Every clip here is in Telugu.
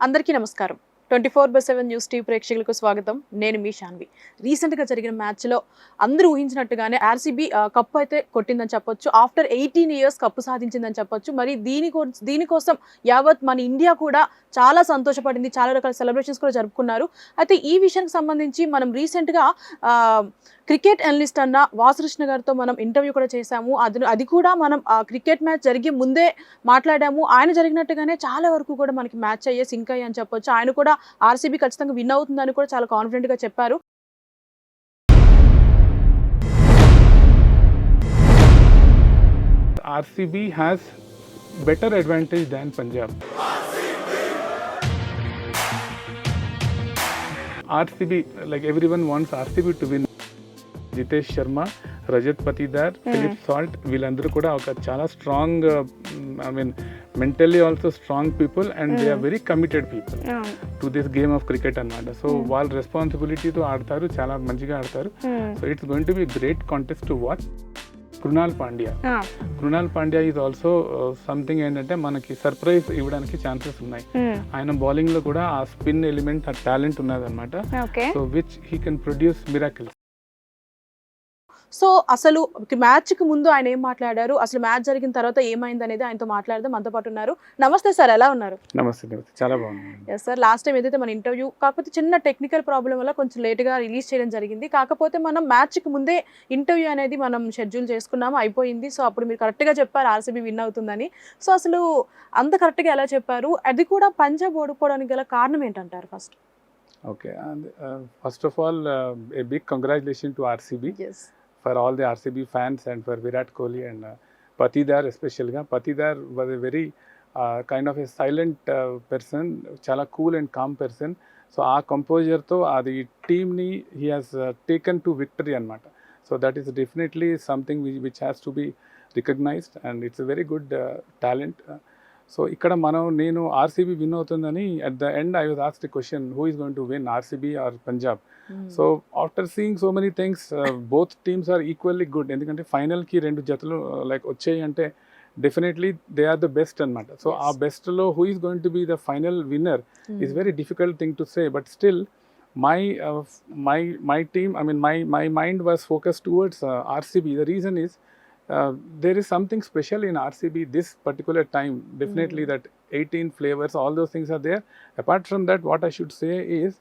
అందరికీ నమస్కారం. 24/7 న్యూస్ టీవీ ప్రేక్షకులకు స్వాగతం. నేను మీ శాన్వి. రీసెంట్‌గా జరిగిన మ్యాచ్‌లో అందరూ ఊహించినట్టుగానే ఆర్‌సీబీ కప్ అయితే కొట్టిందని చెప్పొచ్చు. ఆఫ్టర్ 18 ఇయర్స్ కప్ సాధించిందని చెప్పొచ్చు. మరి దీనికోసం యావత్ మన ఇండియా కూడా చాలా సంతోషపడింది. చాలా రకాల సెలబ్రేషన్స్ కూడా జరుపుకున్నారు. అయితే ఈ విషయానికి సంబంధించి మనం రీసెంట్‌గా క్రికెట్ అనలిస్ట్ అన్న వాసుకృష్ణ గారితో మనం ఇంటర్వ్యూ కూడా చేశాము. అది కూడా మనం క్రికెట్ మ్యాచ్ జరిగే ముందే మాట్లాడాము. ఆయన జరిగినట్టుగానే చాలా వరకు కూడా మనకి మ్యాచ్ అయ్యే సింక్ అయ్యి అని చెప్పొచ్చు. ఆయన కూడా ఆర్‌సీబీ ఖచ్చితంగా విన్ అవుతుందని కూడా చాలా కాన్ఫిడెంట్‌గా చెప్పారు. RCB has better advantage than Punjab. RCB, like everyone wants RCB to win. Jitesh Sharma, Rajat Patidar, Philip Salt వీళ్ళందరూ కూడా ఒక చాలా strong, I mean mentally also strong people and they are very committed people to this game of cricket అన్నమాట. సో వాళ్ళ రెస్పాన్సిబిలిటీతో ఆడతారు, చాలా మంచిగా ఆడతారు. So it's going to be great contest to watch. Krunal Pandya is also something ఏంటంటే మనకి సర్ప్రైజ్ ఇవ్వడానికి ఛాన్సెస్ ఉన్నాయి. ఆయన బౌలింగ్ లో కూడా ఆ స్పిన్ ఎలిమెంట్, ఆ టాలెంట్ ఉన్నది అనమాట. So which he can produce miracles. So అసలు మ్యాచ్కి ముందు ఆయన ఏం మాట్లాడారు, అసలు మ్యాచ్ జరిగిన తర్వాత ఏమైంది అనేది ఆయనతో మాట్లాడదాం. మనతో పాటు ఉన్నారు. నమస్తే సార్, ఎలా ఉన్నారు? నమస్తే, చాలా బాగుంది. ఎస్ సార్, లాస్ట్ టైం ఏదైతే మన ఇంటర్వ్యూ కాకపోతే చిన్న టెక్నికల్ ప్రాబ్లం వల్ల కొంచెం లేట్గా రిలీజ్ చేయడం జరిగింది. కాకపోతే మనం మ్యాచ్కి ముందే ఇంటర్వ్యూ అనేది మనం షెడ్యూల్ చేసుకున్నాము, అయిపోయింది. సో అప్పుడు మీరు కరెక్ట్గా చెప్పారు ఆర్‌సీబీ విన్ అవుతుందని. సో అసలు అంత కరెక్ట్గా ఎలా చెప్పారు? అది కూడా పంజాబ్ ఓడిపోవడానికి గల కారణం ఏంటంటారు first? Okay, first of all a big congratulations to RCB. Yes. For all the RCB fans and for Virat Kohli and Patidar especially. Patidar was a very kind of a silent person, chala cool and calm person. So our composure to the team ni he has taken to victory anamata. So that is definitely something which has to be recognized and it's a very good talent. So ikkada నేను ఆర్సీబీ విన్ అవుతుందని at the end I was asked a question, who is going to win, RCB or Punjab? So after seeing so many things, both teams are equally good. ఎందుకంటే ఫైనల్ కి రెండు జతలు లైక్ వచ్చాయి అంటే definitely they are the best అనమాట. సో ఆ బెస్ట్ లో who is going to be the final winner is very difficult thing to say. But still my team, I mean my mind was focused towards RCB. The reason is there is something special in RCB this particular time. Definitely that 18 flavors, all those things are there. Apart from that, what I should say is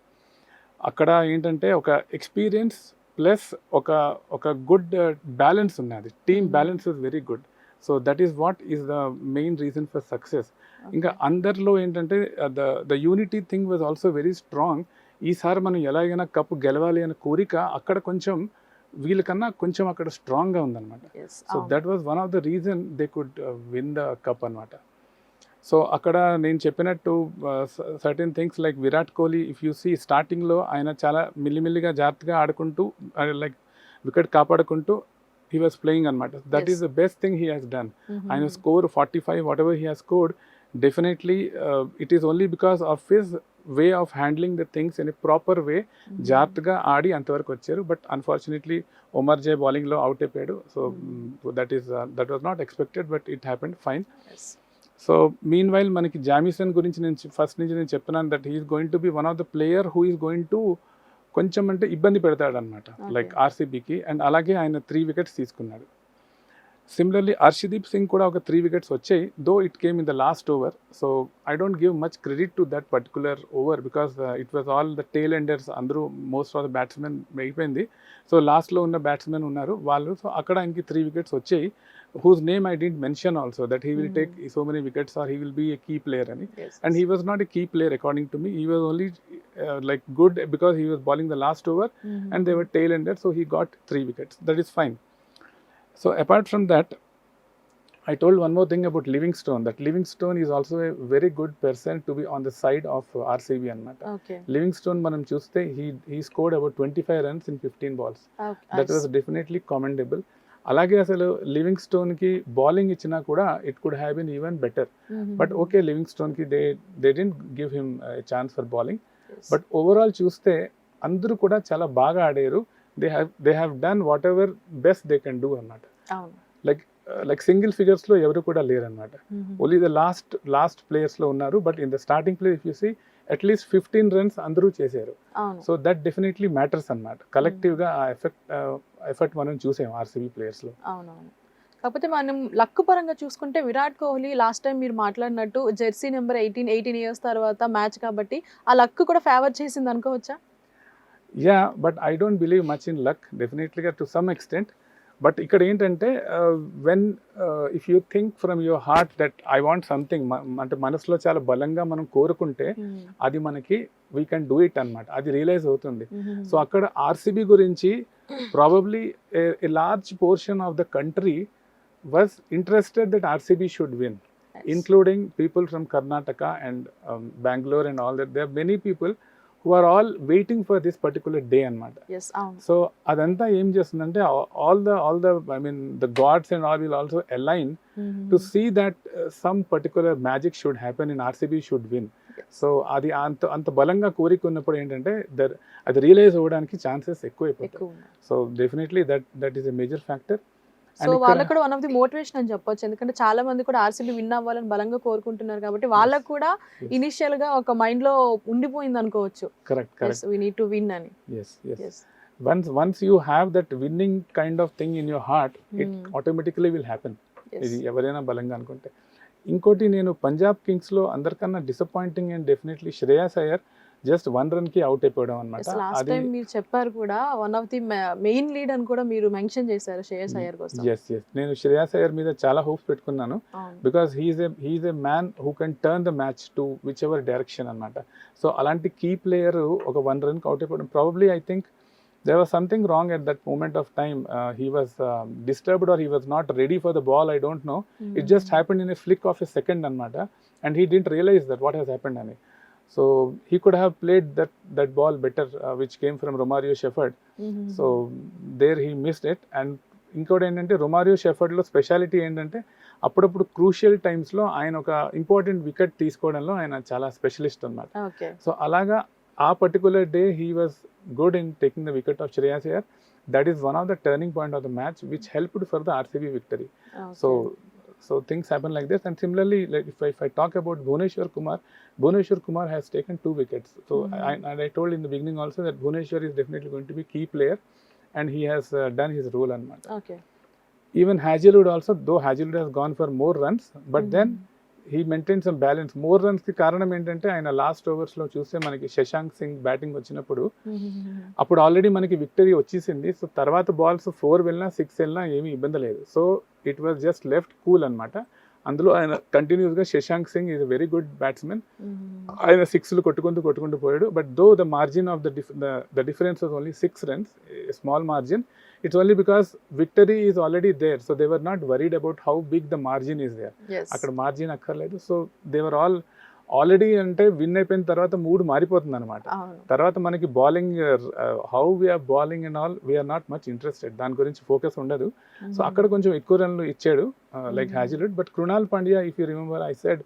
అక్కడ ఏంటంటే ఒక ఎక్స్పీరియన్స్ ప్లస్ ఒక గుడ్ బ్యాలెన్స్ ఉన్నది. Team balance is very good. So that is what is the main reason for success. ఇంకా అందరిలో ఏంటంటే the unity thing was also very strong. ఈసారి మనం ఎలాగైనా కప్ గెలవాలి అనే కోరిక అక్కడ కొంచెం వీళ్ళకన్నా కొంచెం అక్కడ స్ట్రాంగ్గా ఉందన్నమాట. So that was one of the reason they could win the cup అనమాట. సో అక్కడ నేను చెప్పినట్టు certain things like Virat Kohli, if you see స్టార్టింగ్లో ఆయన చాలా మెల్లిమెల్లిగా జాగ్రత్తగా ఆడుకుంటూ లైక్ వికెట్ కాపాడుకుంటూ హీ వాజ్ ప్లేయింగ్ అనమాట. That is the best thing he has done. ఆయన score 45 whatever he has scored, definitely it is only because of his way of handling the things in a proper way. జాగ్రత్తగా ఆడి అంతవరకు వచ్చారు. బట్ అన్ఫార్చునేట్లీ ఒమర్ జే బౌలింగ్లో అవుట్ అయిపోయాడు. So that was not expected, but it happened fine. So mean while మనకి జామిసన్ గురించి నేను ఫస్ట్ నుంచి నేను చెప్తున్నాను that he is going to be one of the player who is going to కొంచెం అంటే ఇబ్బంది పెడతాడు అనమాట లైక్ ఆర్సీబీకి. అండ్ అలాగే ఆయన 3 వికెట్స్ తీసుకున్నాడు. సిమిలర్లీ హర్షదీప్ సింగ్ కూడా ఒక 3 వికెట్స్ వచ్చాయి, though it came in the last over. So I don't give much credit to that particular over because it was all the tail enders. అందరూ మోస్ట్ ఆఫ్ ద బ్యాట్స్మెన్ అయిపోయింది. సో లాస్ట్లో ఉన్న బ్యాట్స్మెన్ ఉన్నారు వాళ్ళు. సో అక్కడ ఆయనకి 3 వికెట్స్ వచ్చాయి, whose name I didn't mention also, that he will take so many wickets or he will be a key player. And he was not a key player according to me. He was only like good because he was bowling the last over and they were tail ended, so he got 3 wickets. That is fine. So apart from that, I told one more thing about Livingstone, that Livingstone is also a very good person to be on the side of RCB anamata. Livingstone manam chuste he scored about 25 runs in 15 balls. That was definitely commendable. అలాగే అసలు లివింగ్స్టోన్కి బౌలింగ్ ఇచ్చినా కూడా it could have been even better. But okay, లివింగ్స్టోన్కి they didn't give him chance for bowling. But overall చూస్తే అందరూ కూడా చాలా బాగా ఆడారు. They have done whatever best they can do అన్నమాట. లైక్ సింగిల్ ఫిగర్స్లో ఎవరు కూడా లేరు అనమాట. ఓన్లీ ద లాస్ట్ ప్లేయర్స్లో ఉన్నారు. But in the starting player if you see at least 15 runs అందరూ చేశారు. అవును. సో దట్ డెఫినెట్లీ మ్యాటర్స్ అనమాట. కలెక్టివ్గా ఆ ఎఫెక్ట్ మనం చూసాం ఆర్సీబీ ప్లేయర్స్లో. అవునవును. కాకపోతే మనం లక్ పరంగా చూసుకుంటే విరాట్ కోహ్లీ లాస్ట్ టైం మీరు మాట్లాడినట్టు జెర్సీ నెంబర్ 18 ఇయర్స్ తర్వాత మ్యాచ్ కాబట్టి ఆ లక్ కూడా ఫేవర్ చేసింది అనుకోవచ్చా? Yeah, but I don't believe much in luck, డెఫినెట్లీగా టు సమ్ ఎక్స్టెంట్. బట్ ఇక్కడ ఏంటంటే when if you think from your heart that I want something, అంటే మనసులో చాలా బలంగా మనం కోరుకుంటే అది మనకి వీ కెన్ డూ ఇట్ అనమాట, అది రియలైజ్ అవుతుంది. సో అక్కడ ఆర్సీబీ గురించి probably a large portion of the country was interested that RCB should win, including people from Karnataka and Bangalore and all that. There are many people who are all waiting for this particular day anamata. Yes, so adanta em chestundante all the I mean the gods and all will also align to see that some particular magic should happen and RCB should win. So అది అంత బలంగా కోరిక ఉన్నప్పుడు ఏంటంటే అది రియలైజ్ అవ్వడానికి ఛాన్సెస్ ఎక్కువైపోతాయి. So definitely that is a major factor. So వాళ్ళకు కూడా వన్ ఆఫ్ ది మోటివేషన్ అని చెప్పొచ్చు, ఎందుకంటే చాలా మంది కూడా ఆర్సీబీ విన్ అవ్వాలని బలంగా కోరుకుంటున్నారు కాబట్టి వాళ్ళకు కూడా ఇనిషియల్ గా ఒక మైండ్ లో ఉండిపోయింది అనుకోవచ్చు. Correct, we need to win అని. yes once you have that winning kind of thing in your heart, it automatically will happen. ఇది ఎవరైనా బలంగా అనుకుంటే. ఇంకోటి నేను పంజాబ్ కింగ్స్ లో అందరికన్నా disappointing and definitely Shreyas Iyer just 1 run కి అవుట్ అయిపోవడం అన్నమాట. లాస్ట్ టైం మీరు చెప్పారు కూడా one of the main lead అని కూడా మీరు మెన్షన్ చేశారు శ్రేయస్ అయ్యర్ కోసం. yes నేను శ్రేయస్ అయ్యర్ మీద చాలా హోప్స్ పెట్టుకున్నాను, because he is a man who can turn the match to whichever direction అన్నమాట. సో అలాంటి కీ ప్లేయర్ ఒక 1 రన్ కి అవుట్ అయిపోవడం, probably I think there was something wrong at that moment of time. He was disturbed or he was not ready for the ball, I don't know. It just happened in a flick of a second anamata, and he didn't realize that what has happened ani. So he could have played that ball better, which came from Romario Shepherd. So there he missed it. And ఇంకోటి ఏంటంటే రొమారియో షెఫర్డ్లో స్పెషాలిటీ ఏంటంటే అప్పుడప్పుడు క్రూషియల్ టైమ్స్లో ఆయన ఒక ఇంపార్టెంట్ వికెట్ తీసుకోవడంలో ఆయన చాలా స్పెషలిస్ట్ అన్నమాట. సో అలాగా ఆ particular day he was good in taking the wicket of Shreyas Iyer. That is one of the turning point of the match which helped for the RCB victory. So things happen like this. And similarly, like if I talk about Bhuvneshwar Kumar has taken 2 wickets. So I told in the beginning also that Bhuvneshwar is definitely going to be key player, and he has done his role on that. Even Hazlewood also, though Hazlewood has gone for more runs, but then he maintained some balance. More runs కి కారణం ఏంటంటే ఆయన లాస్ట్ ఓవర్స్ లో చూస్తే మనకి శశాంక్ సింగ్ బ్యాటింగ్ వచ్చినప్పుడు అప్పుడు ఆల్రెడీ మనకి విక్టరీ వచ్చేసింది. సో తర్వాత బాల్స్ 4 వెళ్ళినా 6 వెళ్ళినా ఏమీ ఇబ్బంది లేదు. So it was just left cool అన్నమాట. అందులో ఆయన కంటిన్యూస్ గా Shashank Singh is a very good batsmen, ఆయన 6లు కొట్టుకుంటూ పోయాడు. But though the margin of the difference was only 6 runs, small margin. It's only because victory is already there, so they were not worried about how big the margin is there. అక్కడ మార్జిన్ అక్కర్లేదు. సో దే వర్ ఆల్రెడీ అంటే విన్ అయిపోయిన తర్వాత మూడ్ మారిపోతుంది అనమాట. తర్వాత మనకి bowling, how we are bowling and all, we are not much interested, దాని గురించి ఫోకస్ ఉండదు. సో అక్కడ కొంచెం ఎక్కువ రన్లు ఇచ్చాడు like Hazlewood. But Krunal Pandya, if you remember I said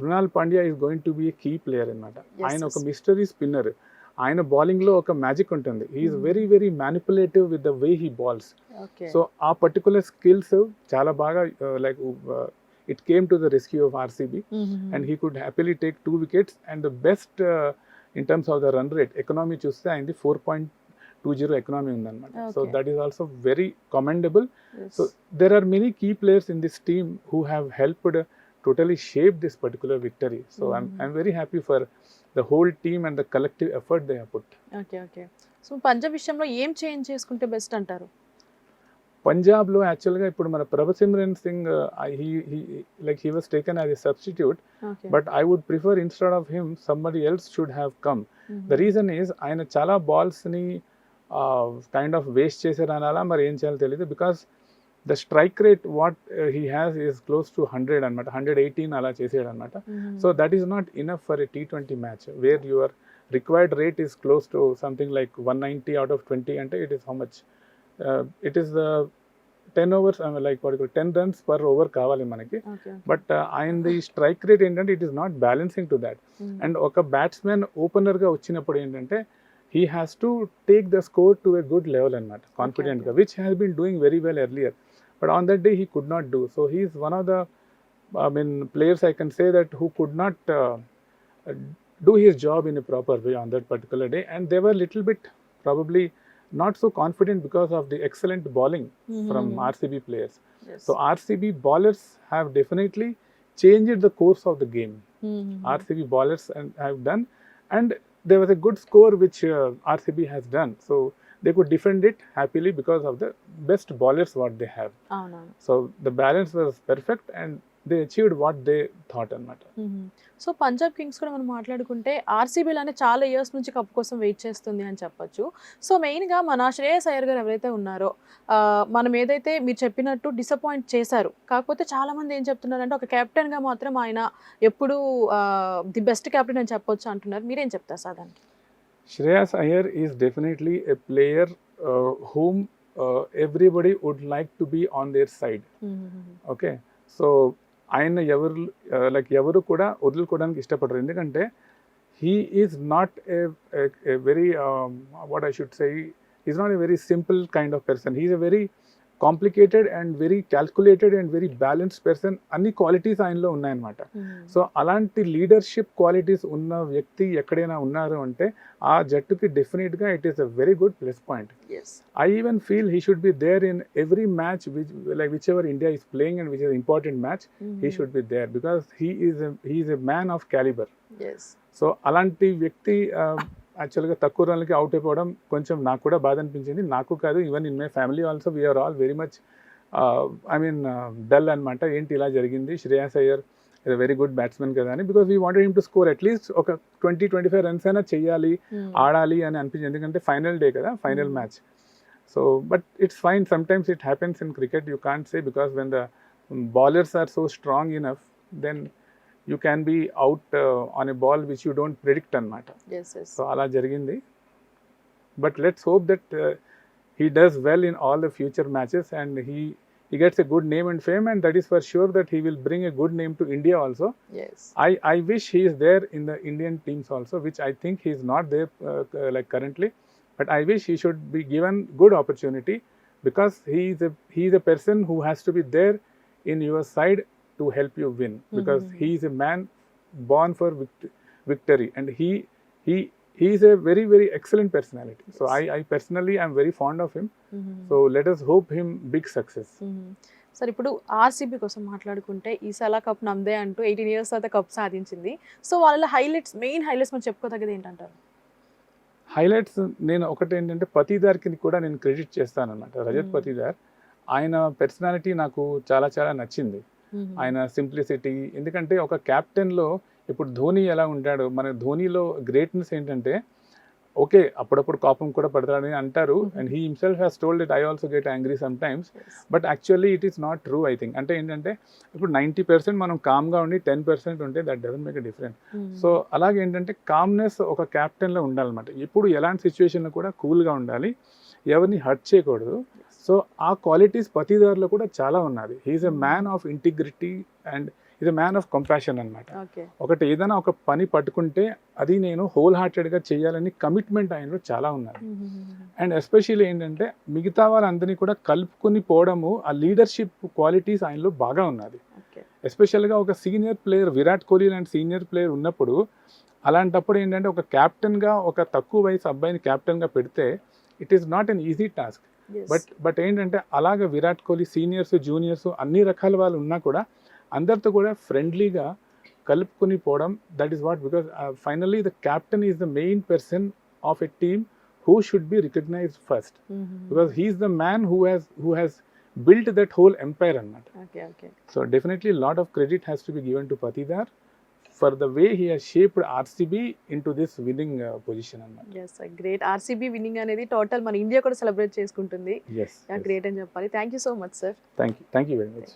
Krunal Pandya is going to be a key player అనమాట. ఆయన ఒక మిస్టరీ స్పిన్నర్. ఆయన బౌలింగ్లో ఒక మ్యాజిక్ ఉంటుంది. He is very very manipulative with the way he bowls. So ఆ పర్టికులర్ స్కిల్స్ చాలా బాగా like it came to the rescue of RCB, and he could happily take 2 wickets. And the best in terms of the run rate, economy చూస్తే అయింది 4.20 economy ఉందన్నమాట. So that is also very commendable. So there are many key players in this team who have helped totally shape this particular victory. So I'm very happy for the whole team and the collective effort they have put. Okay. So Punjab విషయంలో ఏం చేంజ్ చేసుకుంటే బెస్ట్ అంటారు? పంజాబ్లో యాక్చువల్గా ఇప్పుడు మన Prabhsimran Singh he was taken as a substitute, but I would prefer instead of him somebody else should have come. The reason is ఆయన చాలా బాల్స్ని కైండ్ ఆఫ్ వేస్ట్ చేశారు అనాలా మరి ఏం చేయాలో తెలియదు. Because the strike rate what he has is close to 100 అనమాట, 118 అలా చేసాడు అనమాట. So that is not enough for a T20 match where your required rate is close to something like 190 out of 20 అంటే it is how much, it is the 10 overs, like what you call 10 runs per over కావాలి మనకి. బట్ ఆయన స్ట్రైక్ రేట్ ఏంటంటే it is not balancing to that. And ఒక బ్యాట్స్మెన్ ఓపెనర్గా వచ్చినప్పుడు ఏంటంటే he has to take the score to a good level అనమాట, కాన్ఫిడెంట్గా, which has been doing very well earlier. But on that day he could not do. So he is one of the players I can say that who could not do his job in a proper way on that particular day. And they were little bit probably not so confident because of the excellent bowling from RCB players. Yes. So RCB bowlers have definitely changed the course of the game. RCB bowlers have done, and there was a good score which RCB has done. So they could defend it happily because of the best bowlers what they have. అవునవును. So the balance was perfect and they achieved what they thought అన్నమాట. సో పంజాబ్ కింగ్స్ కూడా మనం మాట్లాడుకుంటే ఆర్సీబీలోనే చాలా ఇయర్స్ నుంచి కప్ కోసం వెయిట్ చేస్తుంది అని చెప్పొచ్చు. సో మెయిన్గా మన శ్రేయస్ అయ్యర్ గారు ఎవరైతే ఉన్నారో మనం ఏదైతే మీరు చెప్పినట్టు డిసప్పాయింట్ చేశారు, కాకపోతే చాలా మంది ఏం చెప్తున్నారంటే ఒక కెప్టెన్గా మాత్రం ఆయన ఎప్పుడూ ది బెస్ట్ కెప్టెన్ అని చెప్పొచ్చు అంటున్నారు. మీరేం చెప్తారు సార్ దానికి? Shreyas Iyer is definitely a player whom everybody would like to be on their side. Okay, so ఆయన ఎవరు కూడా వదులుకోవడానికి ఇష్టపడరు. ఎందుకంటే he is not a very what I should say, he's not a very simple kind of person. He is a very complicated and very calculated and very balanced person. అన్ని క్వాలిటీస్ ఆయనలో ఉన్నాయన్నమాట. సో అలాంటి లీడర్షిప్ క్వాలిటీస్ ఉన్న వ్యక్తి ఎక్కడైనా ఉన్నారు అంటే ఆ జట్టుకి డెఫినెట్గా it is a very good plus point. I even feel he should be there in every match whichever India is playing and which is important match, he should be there because he is a man of calibre. So అలాంటి వ్యక్తి యాక్చువల్గా తక్కువ రన్లకి అవుట్ అయిపోవడం కొంచెం నాకు కూడా బాధ అనిపించింది. నాకు కాదు, even in my family also we are all very much dull అనమాట. ఏంటి ఇలా జరిగింది, Shreyas Iyer is very good batsmen కదా అని, because we wanted him to score at least ఒక 20-25 రన్స్ అయినా చెయ్యాలి, ఆడాలి అని అనిపించింది. ఎందుకంటే ఫైనల్ డే కదా, final match. So but it's fine, sometimes it happens in cricket, you can't say, because when the bowlers are so strong enough, then you can be out on a ball which you don't predict అన్నమాట. సో అలా జరిగింది. But let's hope that he does well in all the future matches and he gets a good name and fame, and that is for sure that he will bring a good name to India also. I wish he is there in the Indian teams also, which I think he is not there like currently, but I wish he should be given good opportunity, because he is a person who has to be there in your side to help you win, because he is a man born for victory, and he is a very, very excellent personality. So I personally am very fond of him. So let us hope him big success. Sir ఇప్పుడు ఆర్సీబీ కోసం మాట్లాడుకుంటే ఈసారి కప్ నమ్దే అంటూ 18 ఇయర్స్ తర్వాత కప్ సాధించింది. సో వాళ్ళ మెయిన్ హైలైట్స్ మనం చెప్పుకోదగ్గది ఏంటంటారు? హైలైట్స్ నేను ఒకటి ఏంటంటే పతిదార్కి కూడా నేను క్రెడిట్ చేస్తాను అన్నమాట. రజత్ పతిదార్, ఆయన పర్సనాలిటీ నాకు చాలా చాలా నచ్చింది. ఆయన సింప్లిసిటీ, ఎందుకంటే ఒక క్యాప్టెన్లో ఇప్పుడు ధోని ఎలా ఉంటాడు, మన ధోనిలో గ్రేట్నెస్ ఏంటంటే ఓకే అప్పుడప్పుడు కోపం కూడా పడతాడని అంటారు, and he himself has told it I also get angry some times, but actually it is not true I think. అంటే ఏంటంటే ఇప్పుడు 90% మనం కామ్గా ఉండి 10% ఉంటే that doesn't make a difference. So అలాగే ఏంటంటే కామ్నెస్ ఒక క్యాప్టెన్లో ఉండాలన్నమాట. ఎప్పుడు ఎలాంటి సిచ్యువేషన్లో కూడా కూల్గా ఉండాలి, ఎవరిని హర్ట్ చేయకూడదు. సో ఆ క్వాలిటీస్ పతిదార్లో కూడా చాలా ఉన్నది. He is a man of integrity and is a man of compassion అనమాట. ఒకటి ఏదైనా ఒక పని పట్టుకుంటే అది నేను హోల్ హార్టెడ్గా చేయాలని కమిట్మెంట్ ఆయనలో చాలా ఉన్నది. అండ్ ఎస్పెషల్లీ ఏంటంటే మిగతా వాళ్ళందరినీ కూడా కలుపుకొని పోవడము, ఆ లీడర్షిప్ క్వాలిటీస్ ఆయనలో బాగా ఉన్నది. ఎస్పెషల్గా ఒక సీనియర్ ప్లేయర్, విరాట్ కోహ్లీ లాంటి సీనియర్ ప్లేయర్ ఉన్నప్పుడు, అలాంటప్పుడు ఏంటంటే ఒక క్యాప్టెన్గా ఒక తక్కువ వయసు అబ్బాయిని క్యాప్టెన్గా పెడితే it is not an easy task. But ఏంటంటే అలాగే విరాట్ కోహ్లీ సీనియర్స్ జూనియర్స్ అన్ని రకాల వాళ్ళు ఉన్నా కూడా అందరితో కూడా ఫ్రెండ్లీగా కలుపుకొని పోవడం, that is what, because finally the captain is the main person of a team who should be recognized first, because he is the man who has built that whole empire annata. So definitely a lot of credit has to be given to Patidar for the way he has shaped RCB into this winning position annata. Yes, a great RCB winning anedi total మన ఇండియా కూడా సెలబ్రేట్ చేసుకుంటుంది. Yes, గ్రేట్ అని చెప్పాలి. Thank you so much sir. Thank you very much.